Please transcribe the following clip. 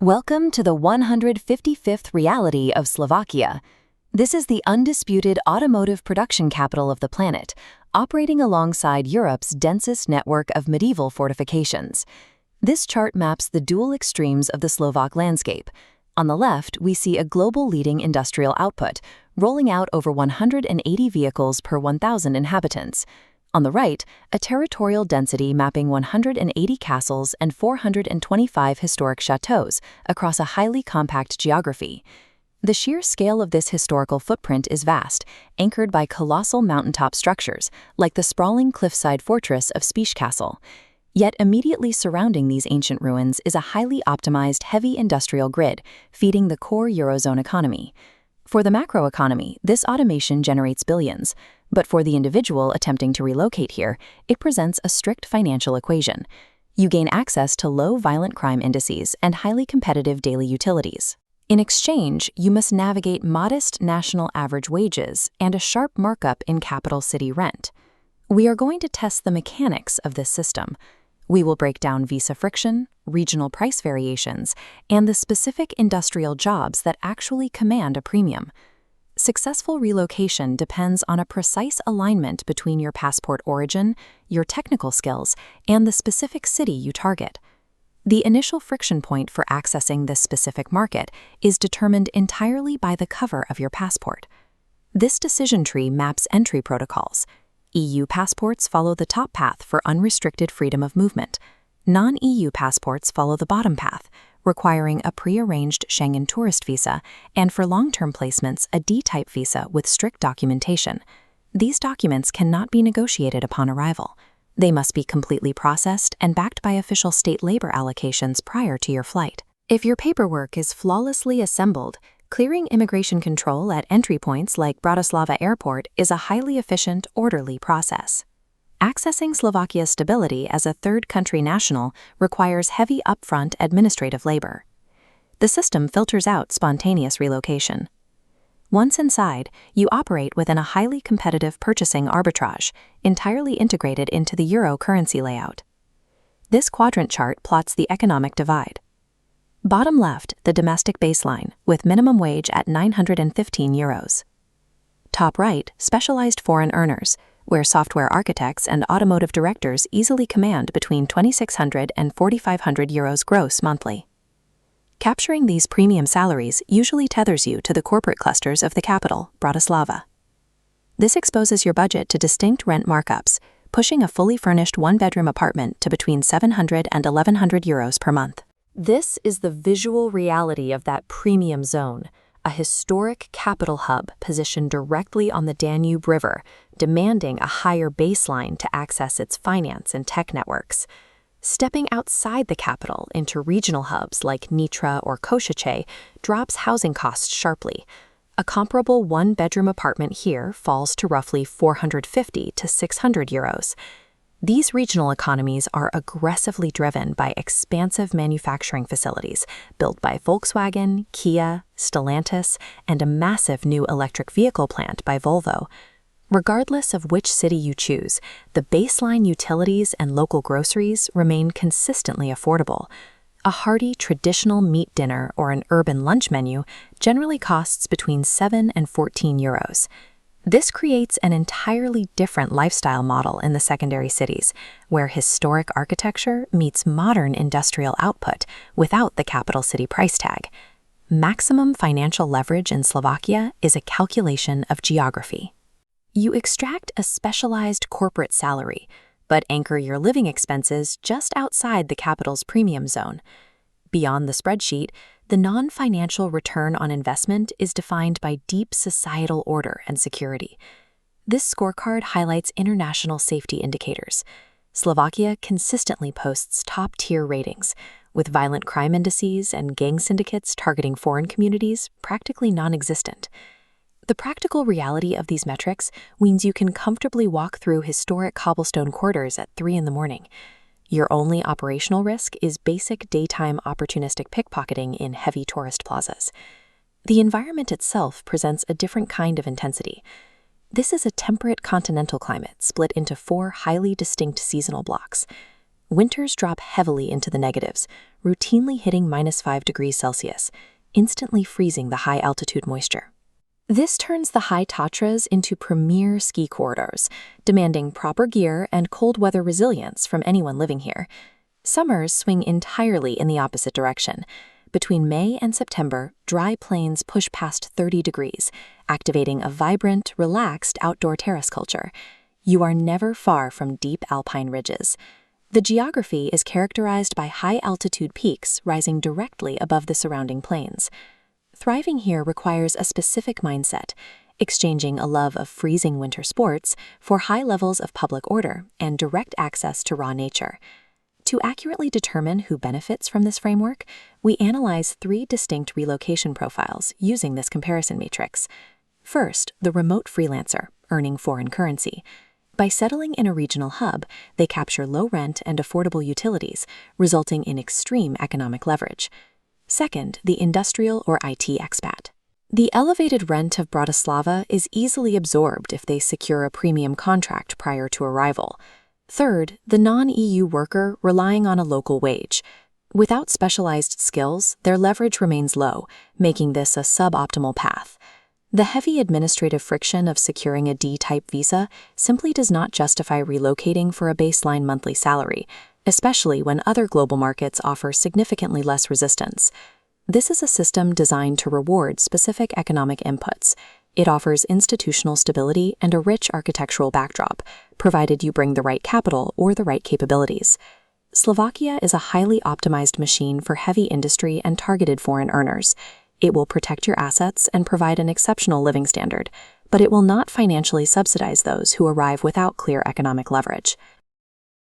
Welcome to the 155th reality of Slovakia. This is the undisputed automotive production capital of the planet, operating alongside Europe's densest network of medieval fortifications. This chart maps the dual extremes of the Slovak landscape. On the left, we see a global leading industrial output, rolling out over 180 vehicles per 1,000 inhabitants. On the right, a territorial density mapping 180 castles and 425 historic chateaux across a highly compact geography. The sheer scale of this historical footprint is vast, anchored by colossal mountaintop structures, like the sprawling cliffside fortress of Spiš Castle. Yet immediately surrounding these ancient ruins is a highly optimized heavy industrial grid, feeding the core Eurozone economy. For the macroeconomy, this automation generates billions, but for the individual attempting to relocate here, it presents a strict financial equation. You gain access to low violent crime indices and highly competitive daily utilities. In exchange, you must navigate modest national average wages and a sharp markup in capital city rent. We are going to test the mechanics of this system. We will break down visa friction, regional price variations, and the specific industrial jobs that actually command a premium. Successful relocation depends on a precise alignment between your passport origin, your technical skills, and the specific city you target. The initial friction point for accessing this specific market is determined entirely by the cover of your passport. This decision tree maps entry protocols. EU passports follow the top path for unrestricted freedom of movement. Non-EU passports follow the bottom path, requiring a pre-arranged Schengen tourist visa, and for long-term placements, a D-type visa with strict documentation. These documents cannot be negotiated upon arrival. They must be completely processed and backed by official state labor allocations prior to your flight. If your paperwork is flawlessly assembled, clearing immigration control at entry points like Bratislava Airport is a highly efficient, orderly process. Accessing Slovakia's stability as a third country national requires heavy upfront administrative labor. The system filters out spontaneous relocation. Once inside, you operate within a highly competitive purchasing arbitrage, entirely integrated into the euro currency layout. This quadrant chart plots the economic divide. Bottom left, the domestic baseline, with minimum wage at €915. Top right, specialized foreign earners, where software architects and automotive directors easily command between €2,600 and €4,500 gross monthly. Capturing these premium salaries usually tethers you to the corporate clusters of the capital, Bratislava. This exposes your budget to distinct rent markups, pushing a fully furnished one-bedroom apartment to between €700 and €1,100 per month. This is the visual reality of that premium zone, a historic capital hub positioned directly on the Danube River, demanding a higher baseline to access its finance and tech networks. Stepping outside the capital into regional hubs like Nitra or Košice drops housing costs sharply. A comparable one-bedroom apartment here falls to roughly €450 to €600. These regional economies are aggressively driven by expansive manufacturing facilities built by Volkswagen, Kia, Stellantis, and a massive new electric vehicle plant by Volvo. Regardless of which city you choose, the baseline utilities and local groceries remain consistently affordable. A hearty traditional meat dinner or an urban lunch menu generally costs between €7 and €14. This creates an entirely different lifestyle model in the secondary cities, where historic architecture meets modern industrial output without the capital city price tag. Maximum financial leverage in Slovakia is a calculation of geography. You extract a specialized corporate salary, but anchor your living expenses just outside the capital's premium zone. Beyond the spreadsheet, the non-financial return on investment is defined by deep societal order and security. This scorecard highlights international safety indicators. Slovakia consistently posts top-tier ratings, with violent crime indices and gang syndicates targeting foreign communities practically non-existent. The practical reality of these metrics means you can comfortably walk through historic cobblestone corridors at 3 in the morning. Your only operational risk is basic daytime opportunistic pickpocketing in heavy tourist plazas. The environment itself presents a different kind of intensity. This is a temperate continental climate split into 4 highly distinct seasonal blocks. winters drop heavily into the negatives, routinely hitting -5 degrees Celsius, instantly freezing the high-altitude moisture. This turns the high Tatras into premier ski corridors, demanding proper gear and cold weather resilience from anyone living here. Summers swing entirely in the opposite direction. Between May and September, dry plains push past 30 degrees, activating a vibrant, relaxed outdoor terrace culture. You are never far from deep alpine ridges. The geography is characterized by high-altitude peaks rising directly above the surrounding plains. Thriving here requires a specific mindset, exchanging a love of freezing winter sports for high levels of public order and direct access to raw nature. To accurately determine who benefits from this framework, we analyze 3 distinct relocation profiles using this comparison matrix. First, the remote freelancer, earning foreign currency. By settling in a regional hub, they capture low rent and affordable utilities, resulting in extreme economic leverage. Second, the industrial or IT expat. The elevated rent of Bratislava is easily absorbed if they secure a premium contract prior to arrival. Third, the non-EU worker relying on a local wage. Without specialized skills, their leverage remains low, making this a suboptimal path. The heavy administrative friction of securing a D-type visa simply does not justify relocating for a baseline monthly salary, especially when other global markets offer significantly less resistance. This is a system designed to reward specific economic inputs. It offers institutional stability and a rich architectural backdrop, provided you bring the right capital or the right capabilities. Slovakia is a highly optimized machine for heavy industry and targeted foreign earners. It will protect your assets and provide an exceptional living standard, but it will not financially subsidize those who arrive without clear economic leverage.